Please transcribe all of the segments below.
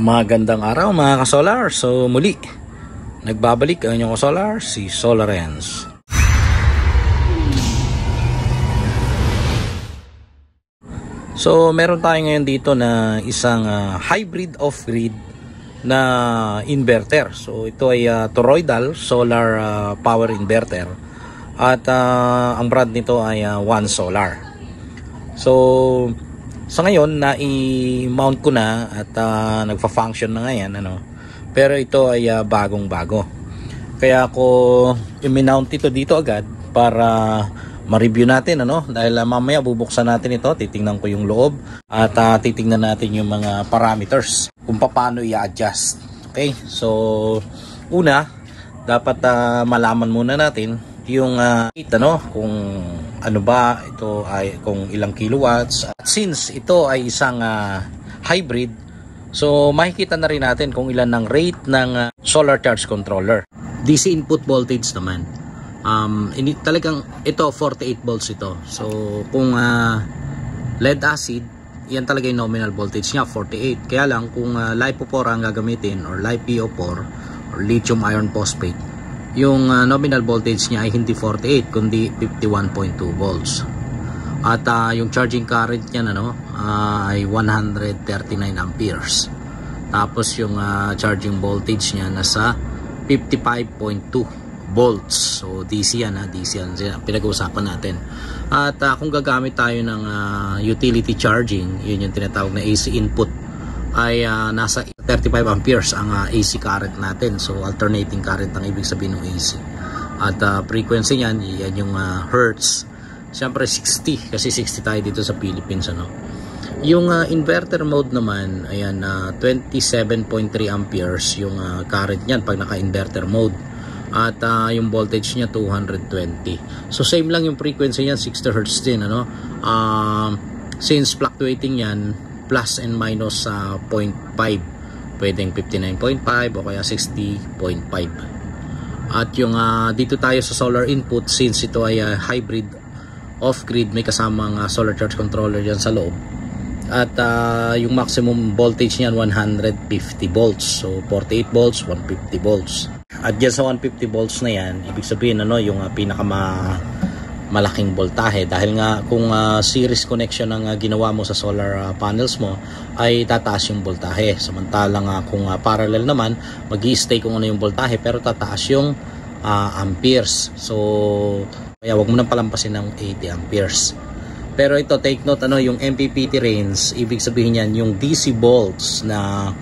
Magandang araw mga ka-solar. So muli, nagbabalik ang inyong ka-solar, si Solarens. So meron tayo ngayon dito na isang hybrid off-grid na inverter. So ito ay toroidal solar power inverter. At ang brand nito ay One Solar. So sa ngayon, na-i-mount ko na at nagfa-function na ngayon, pero ito ay bagong-bago. Kaya ako i-mount ito dito agad para ma-review natin, dahil mamaya bubuksan natin ito, titingnan ko yung loob at titingnan natin yung mga parameters kung paano i-adjust. Okay, so una, dapat malaman muna natin yung kung ano ba ito, ay kung ilang kilowatts. At since ito ay isang hybrid, so makikita na rin natin kung ilan ng rate ng solar charge controller. DC input voltage naman, talagang ito 48 volts ito. So kung lead acid, yan talaga yung nominal voltage niya, 48. Kaya lang kung LiPo4 ang gagamitin or LiPo4 or lithium iron phosphate, yung nominal voltage niya ay hindi 48 kundi 51.2 volts. At yung charging current niya ay 139 amperes. Tapos yung charging voltage niya nasa 55.2 volts. So DC yan, DC yan pinag-uusapan natin. At kung gagamit tayo ng utility charging, yun yung tinatawag na AC input, ay nasa 35 amperes ang AC current natin. So alternating current ang ibig sabihin ng AC. At frequency niyan, yan yung hertz. Siyempre 60 kasi 60 tayo dito sa Philippines, Yung inverter mode naman, ayan, 27.3 amperes yung current niyan pag naka-inverter mode. At yung voltage niya 220. So same lang yung frequency niyan, 60 Hz din, since fluctuating yan, plus and minus 0.5, pwedeng 59.5 o kaya 60.5. At yung dito tayo sa solar input, since ito ay hybrid off-grid, may kasamang solar charge controller yan sa loob. At yung maximum voltage niyan 150 volts. So 48 volts, 150 volts. At dyan sa 150 volts na yan, ibig sabihin yung malaking voltahe, dahil nga kung series connection ang ginawa mo sa solar panels mo, ay tataas yung voltahe. Samantalang kung parallel naman, mag-i-stay kung ano yung voltahe pero tataas yung amperes. So kaya wag mo nang palampasin ng 80 amperes. Pero ito, take note, yung MPPT range, ibig sabihin yan yung DC volts na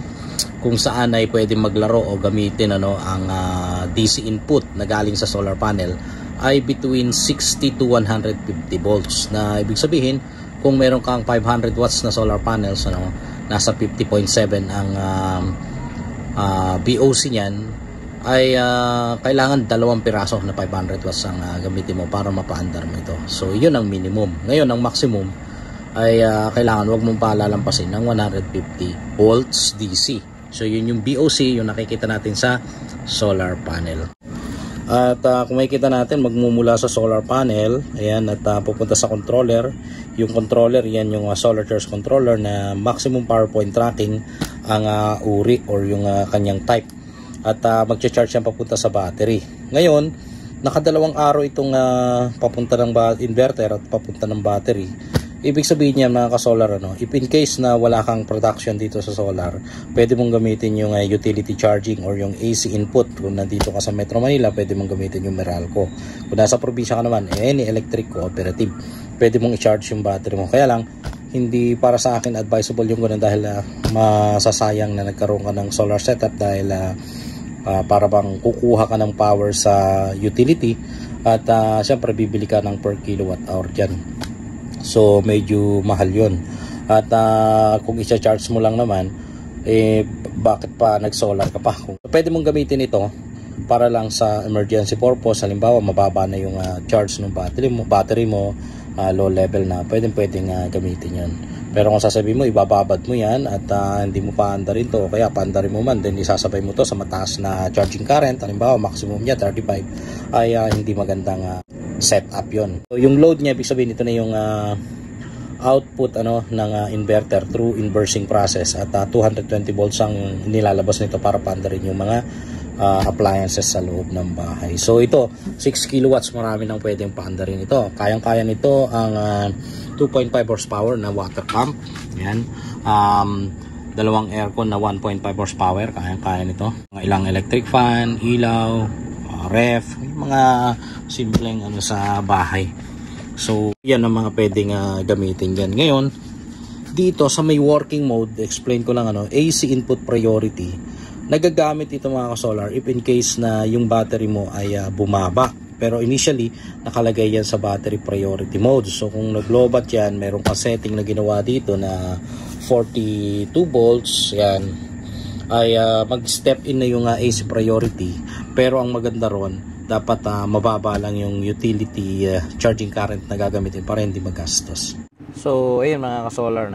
kung saan ay pwede maglaro o gamitin ang DC input na galing sa solar panel ay between 60 to 150 volts, na ibig sabihin kung meron kang 500 watts na solar panels, nasa 50.7 ang VOC niyan, ay kailangan 2 piraso na 500 watts ang gamitin mo para mapaandar mo ito. So yun ang minimum. Ngayon ang maximum ay kailangan wag mong palalampasin ng 150 volts DC. So yun yung VOC, yung nakikita natin sa solar panel. At kung makikita natin, magmumula sa solar panel, ayan, at pupunta sa controller. Yung controller, yan yung solar charge controller na maximum power point tracking ang uri or yung kanyang type. At magcha-charge yan papunta sa battery. Ngayon, nakadalawang araw itong papunta ng inverter at papunta ng battery. Ibig sabihin niya mga ka-solar, if in case na wala kang production dito sa solar, pwede mong gamitin yung utility charging or yung AC input. Kung nandito ka sa Metro Manila, pwede mong gamitin yung Meralco. Kung nasa probinsya ka naman, any electric cooperative, pwede mong i-charge yung battery mo. Kaya lang, hindi para sa akin advisable yung ganun, dahil masasayang na nagkaroon ka ng solar setup, dahil para bang kukuha ka ng power sa utility at syempre bibili ka ng per kilowatt hour dyan. So medyo mahal yun. At kung i-charge mo lang naman, bakit pa nag-solar ka pa? Pwede mong gamitin ito para lang sa emergency purpose. Halimbawa mababa na yung charge ng battery mo, low level na, pwedeng gamitin yun. Pero kung sasabihin mo ibababad mo yan at hindi mo paandarin to, kaya paandarin mo man, then isasabay mo to sa mataas na charging current, halimbawa maximum niya 35, ay hindi magandang setup yon. So yung load niya, ibig sabihin ito na yung output ng inverter through inversing process, at 220 volts ang nilalabas nito para paandarin yung mga appliances sa loob ng bahay. So ito 6 kilowatts, marami nang pwedeng paandarin ito. Kayang-kaya nito ang 2.5 horsepower na water pump. Yan. Dalawang aircon na 1.5 horsepower, kayang-kaya nito. Mga ilang electric fan, ilaw, ref, mga simpleng sa bahay. So yan ang mga pwedeng gamitin dyan. Ngayon dito sa may working mode, explain ko lang AC input priority. Nagagamit ito mga ka-solar if in case na yung battery mo ay bumaba. Pero initially nakalagay yan sa battery priority mode. So kung naglobat yan, meron ka setting na ginawa dito na 42 volts, yan ay mag-step in na yung AC priority. Pero ang maganda ron, dapat mababa lang yung utility charging current na gagamitin para hindi magastos. So ayun mga ka-solar,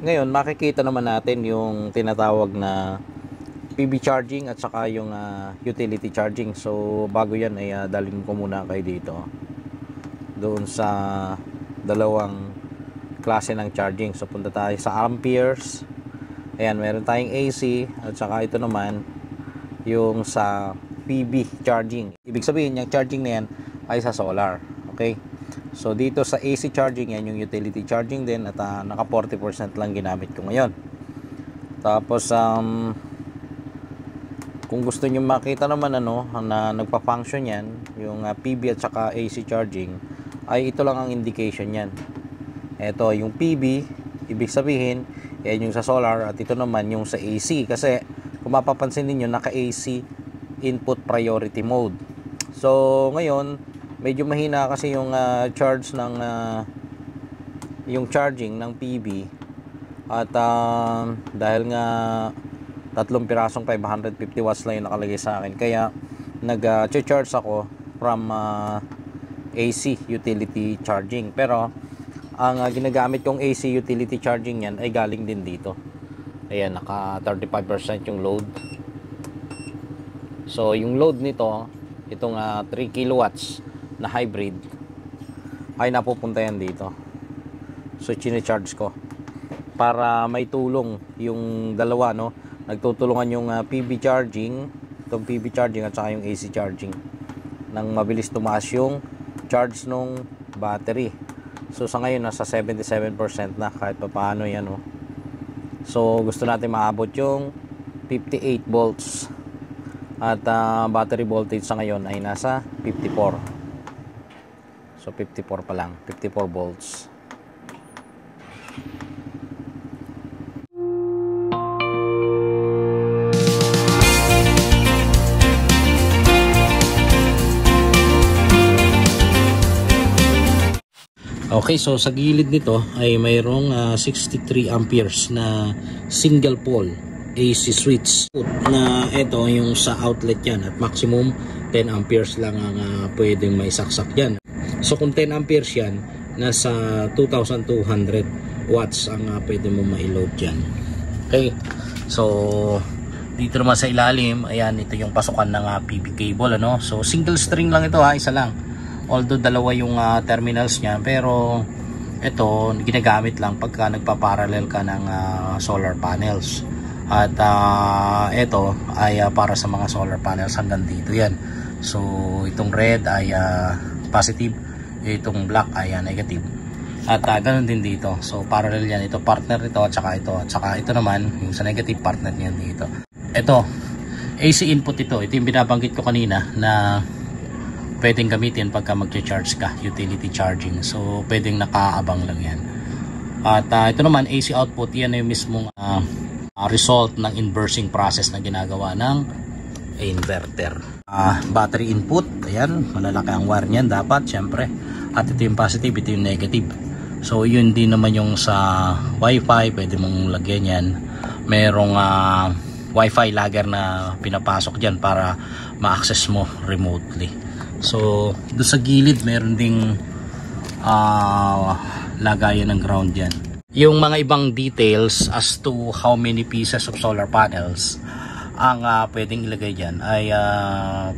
ngayon makikita naman natin yung tinatawag na PV charging at saka yung utility charging. So bago yan ay dalhin ko muna kayo dito doon sa dalawang klase ng charging. So punta tayo sa amperes. Ayan, meron tayong AC at saka ito naman yung sa PV charging. Ibig sabihin yung charging na yan ay sa solar. Okay, so dito sa AC charging, yan yung utility charging din, at naka 40% lang ginamit ko ngayon. Tapos kung gusto nyo makita naman na nagpa-function yan, yung PV at saka AC charging, ay ito lang ang indication yan. Ito yung PV, ibig sabihin yan yung sa solar, at ito naman yung sa AC. Kasi kung mapapansin niyo, naka AC input priority mode. So ngayon medyo mahina kasi yung charge ng yung charging ng PV, at dahil nga 3 pirasong 550 watts lang yung nakalagay sa akin, kaya nag-charge ako from AC utility charging. Pero ang ginagamit kong AC utility charging yan ay galing din dito. Ayan, naka 35% yung load. So yung load nito, itong 3 kilowatts na hybrid, ay napupunta yan dito. So chine-charge ko para may tulong yung dalawa, nagtutulungan yung PV charging, itong PV charging at saka yung AC charging, nang mabilis tumaas yung charge nung battery. So sa ngayon nasa 77% na, kahit pa paano yan. So gusto natin maabot yung 58 volts, at battery voltage sa ngayon ay nasa 54. So 54 pa lang, 54 volts. Okay, so sa gilid nito ay mayroong 63 amperes na single pole AC switch, na ito yung sa outlet yan, at maximum 10 amperes lang ang pwedeng maisaksak yan. So kung 10 amperes yan, nasa 2,200 watts ang pwede mo ma-load dyan. Okay, so dito naman sa ilalim, ayan, ito yung pasukan ng PV cable, so single string lang ito, isa lang. Although dalawa yung terminals niya, pero ito ginagamit lang pagka nagpa-parallel ka ng solar panels. At ito ay para sa mga solar panels hanggang dito yan. So itong red ay positive, itong black ay negative, at ganun din dito. So parallel yan, ito partner ito, at saka ito naman yung sa negative, partner niyan dito. Ito AC input, ito yung binabanggit ko kanina na pwedeng gamitin pagka mag-charge ka, utility charging. So pwedeng nakaabang lang yan. At ito naman AC output, yan yung mismong result ng inversing process na ginagawa ng inverter. Battery input, ayan, malalaki ang wire niyan dapat, syempre. At ito yung positive, ito yung negative. So yun din naman yung sa wifi, pwede mong lagyan yan. Merong wifi logger na pinapasok dyan para ma-access mo remotely. So doon sa gilid meron ding lagayan ng ground dyan. Yung mga ibang details as to how many pieces of solar panels ang pwedeng ilagay dyan ay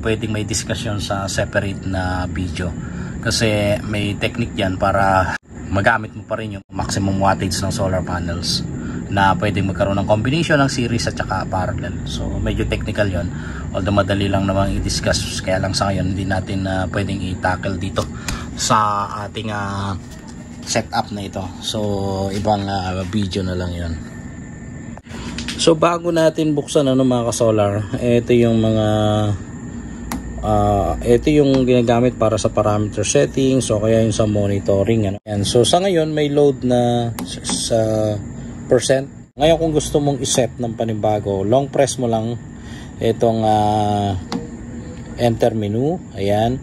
pwedeng may discussion sa separate na video, kasi may technique dyan para magamit mo pa rin yung maximum wattage ng solar panels na pwedeng magkaroon ng combination ng series at saka parallel. So medyo technical yon, although madali lang naman i-discuss, kaya lang sa ngayon hindi natin pwedeng i-tackle dito sa ating setup na ito. So ibang video na lang yon. So bago natin buksan mga ka-solar, ito yung mga ito yung ginagamit para sa parameter setting, so kaya yung sa monitoring And so sa ngayon may load na sa percent. Ngayon kung gusto mong iset ng panibago, long press mo lang itong enter menu. Ayan,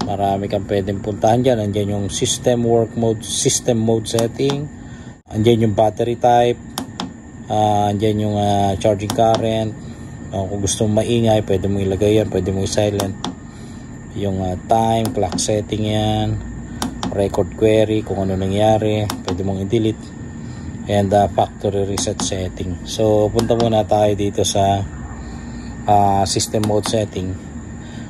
marami kang pwedeng puntahan dyan. Andyan yung system work mode, system mode setting, andyan yung battery type, andyan yung charging current. Kung gusto mong maingay, pwede mong ilagay yan, pwede mong i-silent. Yung time, clock setting yan, record query, kung ano nangyari, pwede mong i-delete. And factory reset setting. So punta muna tayo dito sa system mode setting.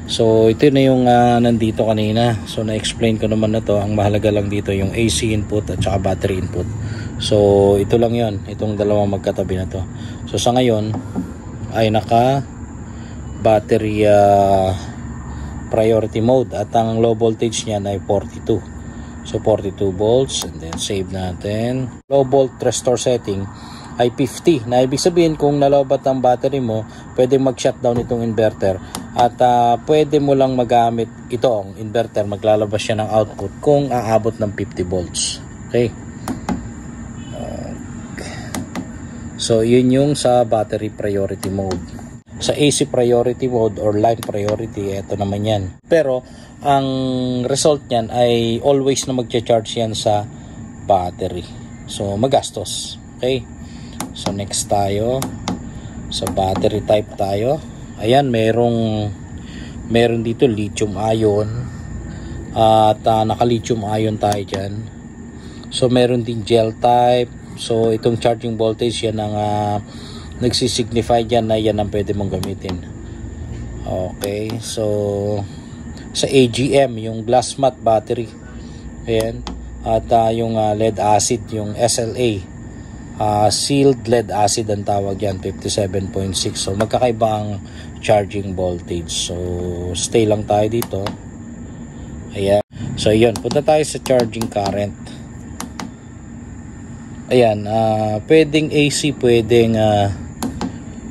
So ito na yung nandito kanina. So na-explain ko naman na to. Ang mahalaga lang dito yung AC input at saka battery input. So ito lang yon, itong dalawang magkatabi na to. So sa ngayon ay naka battery priority mode at ang low voltage niyan ay 42. So 42 volts, and then save natin. Low volt restore setting ay 50. Na ibig sabihin kung nalobat ang battery mo, pwede mag-shutdown itong inverter at pwede mo lang magamit itong inverter, maglalabas siya ng output kung aabot ng 50 volts. Okay. So yun yung sa battery priority mode. Sa AC priority mode or line priority, ito naman yan. Pero ang result niyan ay always na magcha-charge yan sa battery. So magastos. Okay. So next tayo sa battery type tayo. Ayan, meron dito lithium ion at naka-lithium ion tayo dyan. So meron din gel type. So itong charging voltage yan ang nagsisignify dyan na yan ang pwede mong gamitin. Okay, so sa AGM yung glass mat battery, ayan, at yung lead acid, yung SLA, sealed lead acid ang tawag yan, 57.6. So magkakaiba ang charging voltage. So stay lang tayo dito. Ayan, so yun, punta tayo sa charging current. Ayan, pwedeng AC, pwedeng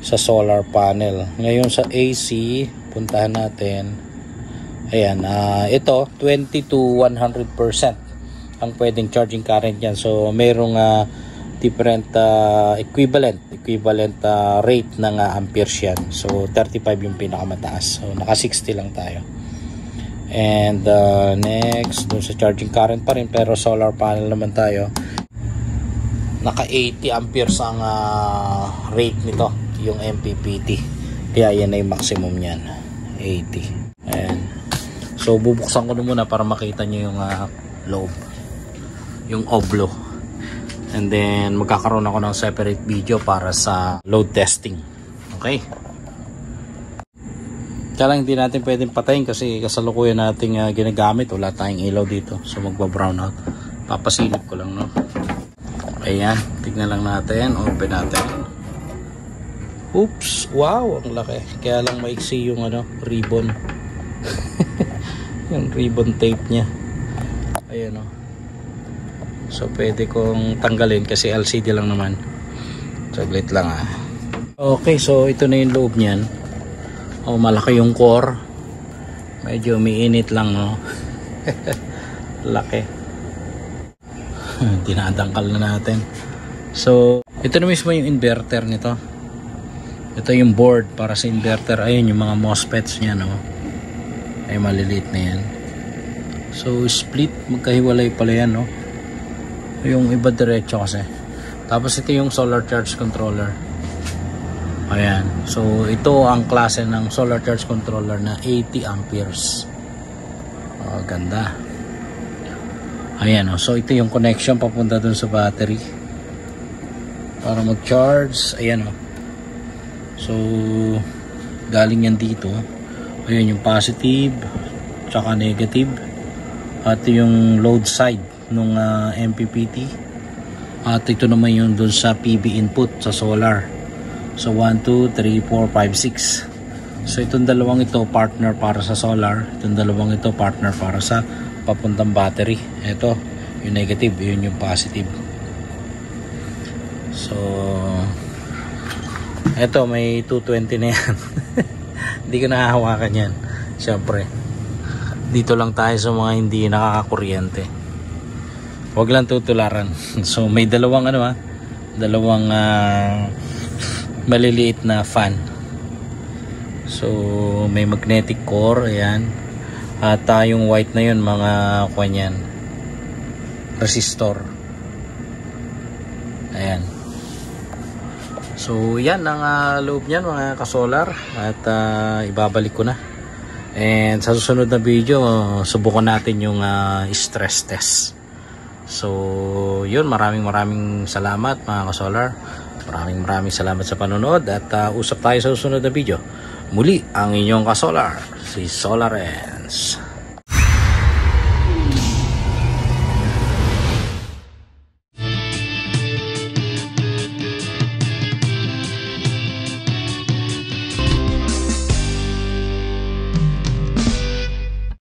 sa solar panel. Ngayon sa AC, puntahan natin. Ayan, ito 20 to 100% ang pwedeng charging current yan. So mayroong different equivalent rate ng amperes yan. So 35 yung pinakamataas. So naka 60 lang tayo. And next, dun sa charging current pa rin, pero solar panel naman tayo. Naka 80 amperes ang rate nito, yung MPPT. Kaya yan ay maximum niyan, 80. Ayan. So bubuksan ko na muna para makita nyo yung loob, yung oblo. And then magkakaroon ako ng separate video para sa load testing. Okay. Kaya lang hindi natin pwedeng patayin kasi kasalukuyan nating ginagamit. Wala tayong ilaw dito. So magba-brown out. Papasilip ko lang, no? Ayan, tignan lang natin, open natin. Oops, wow, ang laki. Kaya lang maiksi yung ribbon. Yung ribbon tape niya. Ayan, so pwede kong tanggalin kasi LCD lang naman. Saglit lang Okay, so ito na yung loob niyan. Malaki yung core. Medyo umiinit lang, no? Laki. Dinadangkal na natin. So ito na mismo yung inverter nito. Ito yung board para sa inverter. Ayun yung mga MOSFETs niya, no? Ay maliliit na yan. So split, magkahiwalay pala yan, no? Yung iba diretso kasi. Tapos ito yung solar charge controller. Ayan. So ito ang klase ng solar charge controller na 80 amperes. Ganda. Ayan, so ito yung connection papunta dun sa battery para mag-charge. Ayan, so galing yan dito. Ayan yung positive tsaka negative at yung load side nung MPPT. At ito naman yung dun sa PV input sa solar. So 1, 2, 3, 4, 5, 6. So itong dalawang ito partner para sa solar. Itong dalawang ito partner para sa papuntang battery. Ito yung negative, yun yung positive. So ito may 220 na yan. Hindi ko nahahawakan yan. Siyempre dito lang tayo sa mga hindi nakakakuryente. Huwag lang tutularan. So may dalawang dalawang maliliit na fan. So may magnetic core, ayan. At yung white na yun, mga kanyan, resistor. Ayan. So yan ang loob niyan mga kasolar. At ibabalik ko na. And sa susunod na video, subukan natin yung stress test. So yun, maraming salamat mga kasolar. Maraming salamat sa panonood. At usap tayo sa susunod na video. Muli ang inyong kasolar, si Solarens.